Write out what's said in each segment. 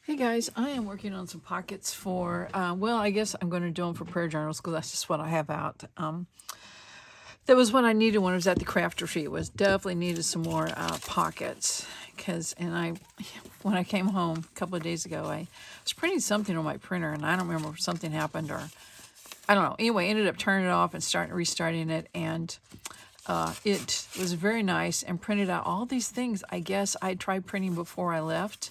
Hey guys, I am working on some pockets for, well, I guess I'm going to do them for prayer journals because that's just what I have out. That was when I needed one. It was at the craft retreat. It was definitely needed some more pockets when I came home a couple of days ago, I was printing something on my printer and I don't remember if something happened or I don't know. Anyway, ended up turning it off and restarting it, and it was very nice and printed out all these things. I guess I tried printing before I left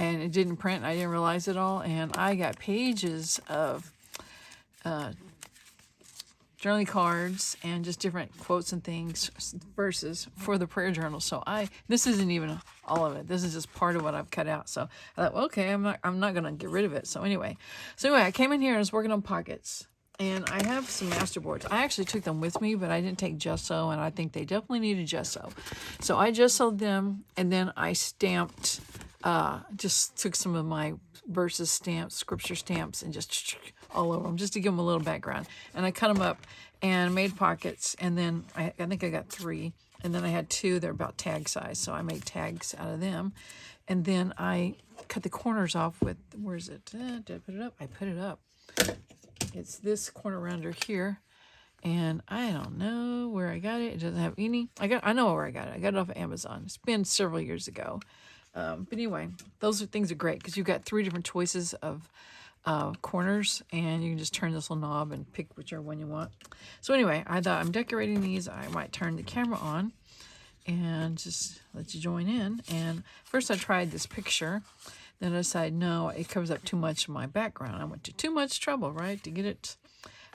and it didn't print. I didn't realize it all, and I got pages of journaling cards and just different quotes and things, verses for the prayer journal. So this isn't even all of it. This is just part of what I've cut out. So I thought, well, okay, I'm not gonna get rid of it. So anyway, I came in here and I was working on pockets. And I have some masterboards. I actually took them with me, but I didn't take gesso, and I think they definitely needed gesso. So I gessoed them, and then I stamped, just took some of my verses stamps, scripture stamps, and just all over them, just to give them a little background. And I cut them up and made pockets, and then I think I got 3. And then I had 2, they're about tag size, so I made tags out of them. And then I cut the corners off with, where is it? Did I put it up? I put it up. It's this corner rounder here, and I don't know where I got it. It doesn't have any. I know where I got it. I got it off of Amazon. It's been several years ago. But anyway, those things are great because you've got 3 different choices of corners, and you can just turn this little knob and pick whichever one you want. So anyway, I thought I'm decorating these. I might turn the camera on and just let you join in. And first I tried this picture. Then I decided, no, it covers up too much of my background. I went to too much trouble, right, to get it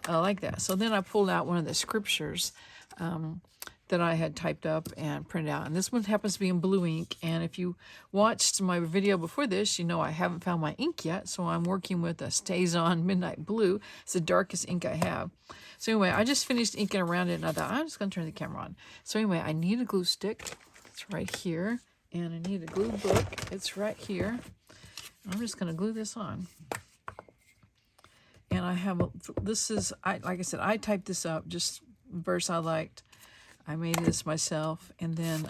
like that. So then I pulled out one of the scriptures that I had typed up and printed out. And this one happens to be in blue ink. And if you watched my video before this, you know I haven't found my ink yet. So I'm working with a StazOn Midnight Blue. It's the darkest ink I have. So anyway, I just finished inking around it, and I thought, I'm just going to turn the camera on. So anyway, I need a glue stick. It's right here. And I need a glue book. It's right here. I'm just going to glue this on. And I have, like I said, I typed this up, just verse I liked. I made this myself. And then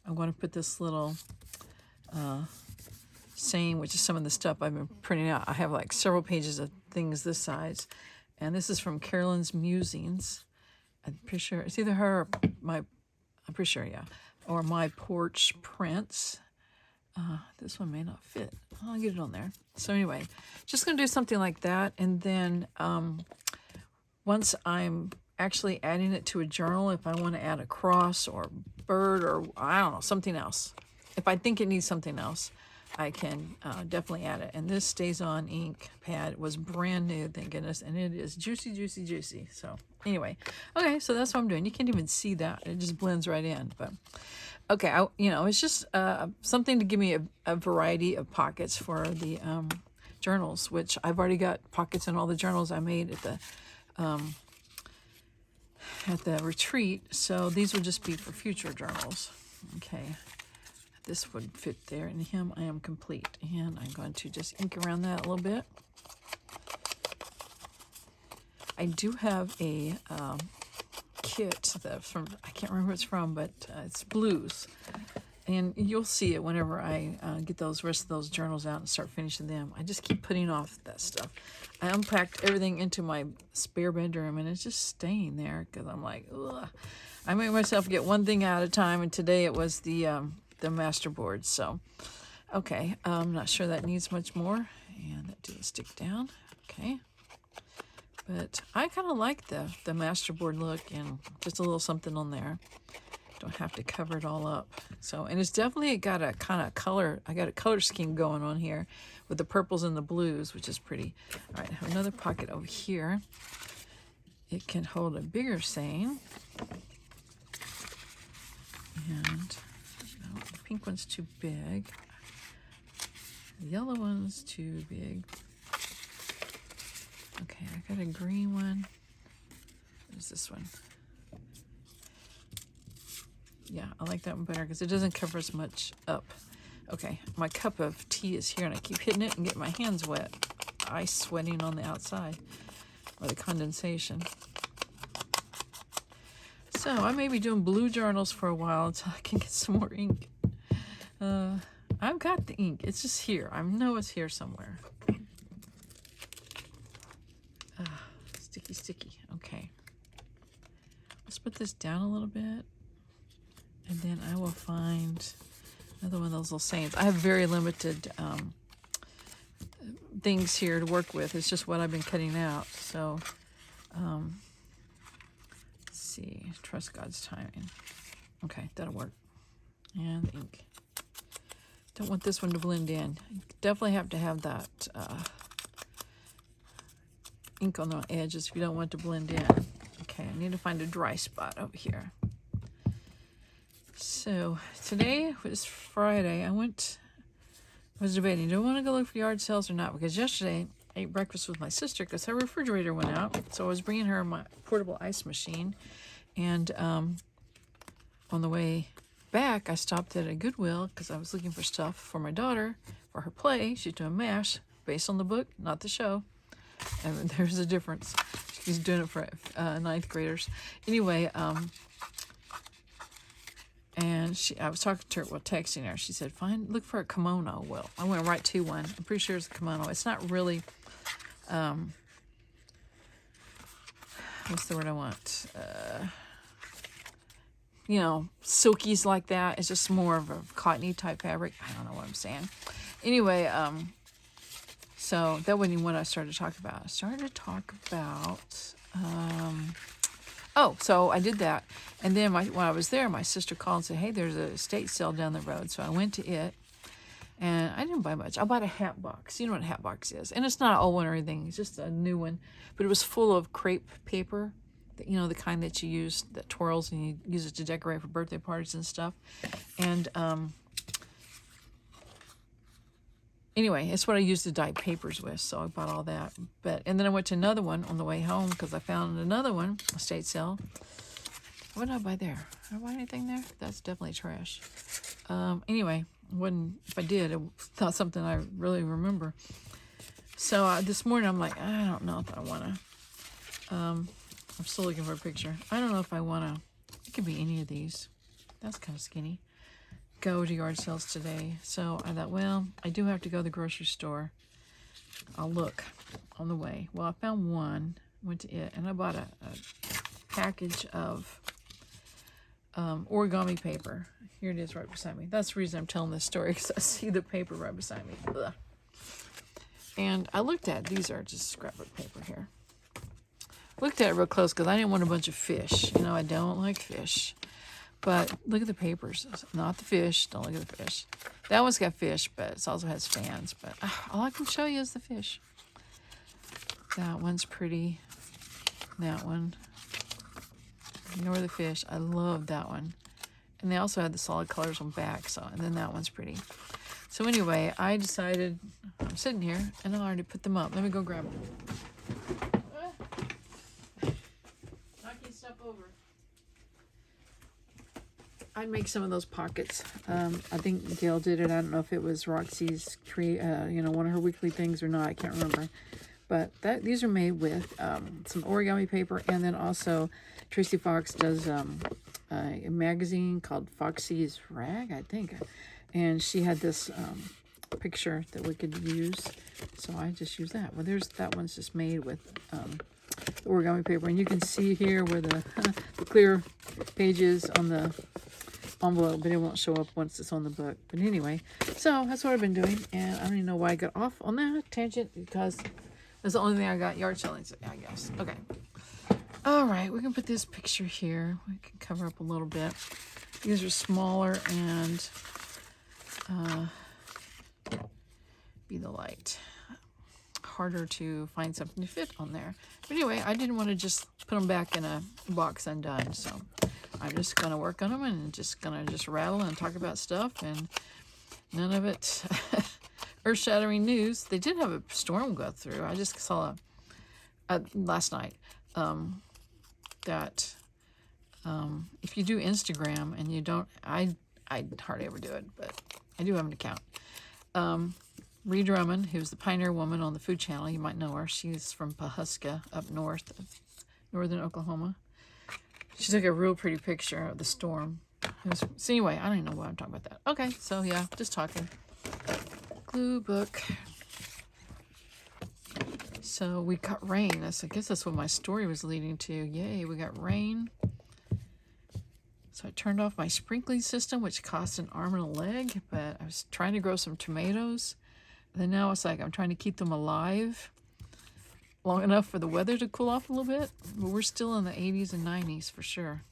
I'm going to put this little saying, which is some of the stuff I've been printing out. I have like several pages of things this size. And this is from Carolyn's Musings. I'm pretty sure it's either her or I'm pretty sure, yeah. Or My Porch Prints. This one may not fit. I'll get it on there. So anyway, just going to do something like that. And then once I'm actually adding it to a journal, if I want to add a cross or bird or I don't know, something else. If I think it needs something else, I can definitely add it. And this StazOn ink pad was brand new, thank goodness. And it is juicy, juicy, juicy. So anyway, okay, so that's what I'm doing. You can't even see that. It just blends right in. But okay, it's just something to give me a variety of pockets for the journals, which I've already got pockets in all the journals I made at the retreat. So these would just be for future journals. Okay, this would fit there. In him, I am complete. And I'm going to just ink around that a little bit. I do have a kit that I can't remember who it's from, but it's blues, and you'll see it whenever I get those rest of those journals out and start finishing them. I just keep putting off that stuff. I unpacked everything into my spare bedroom, and it's just staying there because I'm like, ugh. I make myself get one thing at a time, and today it was the masterboard. So okay, I'm not sure that needs much more, and that didn't stick down. Okay. But I kind of like the masterboard look, and just a little something on there. Don't have to cover it all up. So, and it's definitely got a kind of color. I got a color scheme going on here with the purples and the blues, which is pretty. All right, I have another pocket over here. It can hold a bigger saying. And no, the pink one's too big. The yellow one's too big. Okay, I got a green one. What is this one? Yeah, I like that one better because it doesn't cover as much up. Okay, my cup of tea is here, and I keep hitting it and get my hands wet. Ice sweating on the outside, or the condensation. So I may be doing blue journals for a while until I can get some more ink. I've got the ink. It's just here. I know it's here somewhere. Sticky, sticky. Okay. Let's put this down a little bit. And then I will find another one of those little sayings. I have very limited things here to work with. It's just what I've been cutting out. So, let's see. Trust God's timing. Okay, that'll work. And the ink. Don't want this one to blend in. You definitely have to have that ink on the edges if you don't want it to blend in. Okay, I need to find a dry spot over here. So today was Friday. I was debating, do I want to go look for yard sales or not? Because yesterday I ate breakfast with my sister because her refrigerator went out. So I was bringing her my portable ice machine. And on the way back, I stopped at a Goodwill because I was looking for stuff for my daughter for her play. She's doing MASH based on the book, not the show. And there's a difference. She's doing it for ninth graders. Anyway, and I was talking to her, texting her. She said, look for a kimono. Well, I went right to one. I'm pretty sure it's a kimono. It's not really, what's the word I want? Silkies like that. It's just more of a cottony type fabric. I don't know what I'm saying. Anyway, so that wasn't even what I started to talk about. I started to talk about, so I did that. And then when I was there, my sister called and said, hey, there's a estate sale down the road. So I went to it, and I didn't buy much. I bought a hat box. You know what a hat box is. And it's not an old one or anything. It's just a new one. But it was full of crepe paper, the kind that you use that twirls and you use it to decorate for birthday parties and stuff. And anyway, it's what I used to dye papers with, so I bought all that. And then I went to another one on the way home because I found another one, estate sale. What did I buy there? Did I buy anything there? That's definitely trash. Anyway, if I did, it's not something I really remember. So this morning I'm like, I don't know if I want to. I'm still looking for a picture. I don't know if I want to. It could be any of these. That's kind of skinny. Go to yard sales today. So I thought, well, I do have to go to the grocery store. I'll look on the way. Well, I found one, went to it, and I bought a package of origami paper. Here it is right beside me. That's the reason I'm telling this story, because I see the paper right beside me. Ugh. And I looked at it. These are just scrapbook paper here. Looked at it real close because I didn't want a bunch of fish. I don't like fish. But look at the papers. Not the fish. Don't look at the fish. That one's got fish, but it also has fans. But all I can show you is the fish. That one's pretty. That one. Ignore the fish. I love that one. And they also had the solid colors on back. And then that one's pretty. So anyway, I decided, I'm sitting here, and I already put them up. Let me go grab them. Knock your stuff over. I'd make some of those pockets. I think Gail did it. I don't know if it was Roxy's one of her weekly things or not. I can't remember. But these are made with some origami paper, and then also Tracy Fox does a magazine called Foxy's Rag, I think. And she had this picture that we could use, so I just used that. Well, that one's just made with the origami paper, and you can see here where the clear pages on the envelope, but it won't show up once it's on the book. But anyway, so that's what I've been doing, and I don't even know why I got off on that tangent, because that's the only thing I got yard selling, I guess. Okay. All right, we can put this picture here. We can cover up a little bit. These are smaller and be the light. Harder to find something to fit on there. But anyway, I didn't want to just put them back in a box undone, so I'm just going to work on them and just going to rattle and talk about stuff, and none of it earth-shattering news. They did have a storm go through. I just saw last night that if you do Instagram and you don't, I hardly ever do it, but I do have an account. Ree Drummond, who's the pioneer woman on the Food Channel, you might know her. She's from Pawhuska, up north of northern Oklahoma. She took a real pretty picture of the storm. So anyway, I don't even know why I'm talking about that. Okay, so yeah, just talking. Glue book. So we got rain. I guess that's what my story was leading to. Yay, we got rain. So I turned off my sprinkling system, which cost an arm and a leg, but I was trying to grow some tomatoes. And then now it's like I'm trying to keep them alive long enough for the weather to cool off a little bit. But we're still in the 80s and 90s for sure.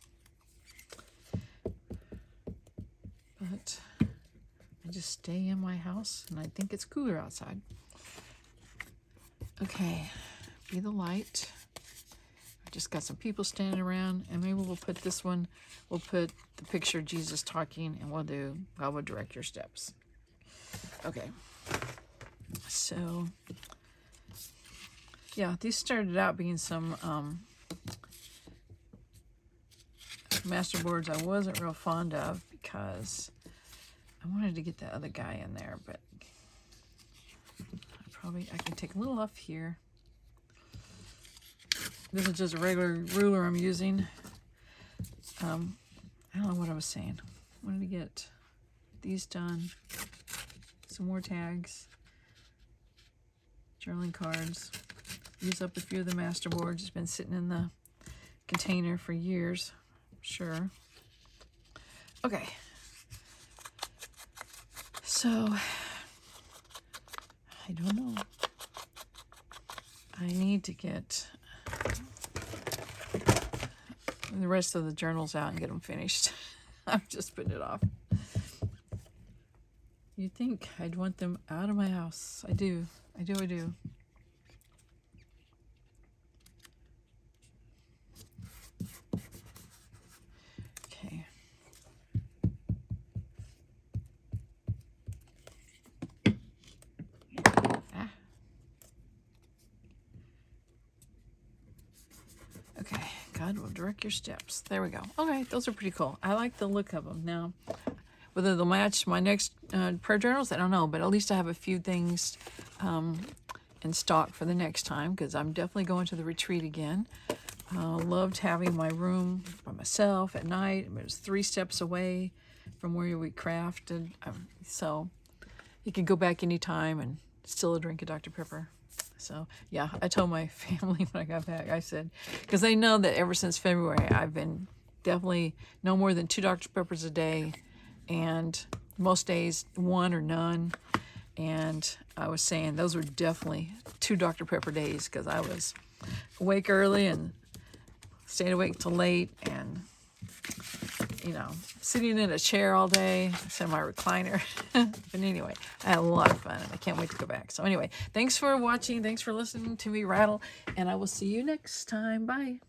But I just stay in my house, and I think it's cooler outside. Okay, be the light. I just got some people standing around, and maybe we'll put this one, we'll put the picture of Jesus talking, and we'll do, I will direct your steps. Okay, so, yeah, these started out being some masterboards I wasn't real fond of because I wanted to get the other guy in there, but I can take a little off here. This is just a regular ruler I'm using. I don't know what I was saying. I wanted to get these done. Some more tags. Journaling cards. Use up a few of the masterboards. It's been sitting in the container for years. Sure. Okay. So, I don't know. I need to get the rest of the journals out and get them finished. I'm just putting it off. You'd think I'd want them out of my house. I do. I do. Okay. Okay, God will direct your steps. There we go. Okay, those are pretty cool. I like the look of them. Now, whether they'll match my next prayer journals, I don't know, but at least I have a few things in stock for the next time, because I'm definitely going to the retreat again. Loved having my room by myself at night. It was 3 steps away from where we crafted, so you can go back anytime and still a drink of Dr. Pepper. So, yeah, I told my family when I got back, I said, because they know that ever since February, I've been definitely no more than 2 Dr. Peppers a day, and most days 1 or none. And I was saying those were definitely 2 Dr. Pepper days, because I was awake early and stayed awake till late, and, you know, sitting in a chair all day, sat in my recliner. But anyway, I had a lot of fun, and I can't wait to go back. So anyway, thanks for watching. Thanks for listening to me rattle, and I will see you next time. Bye.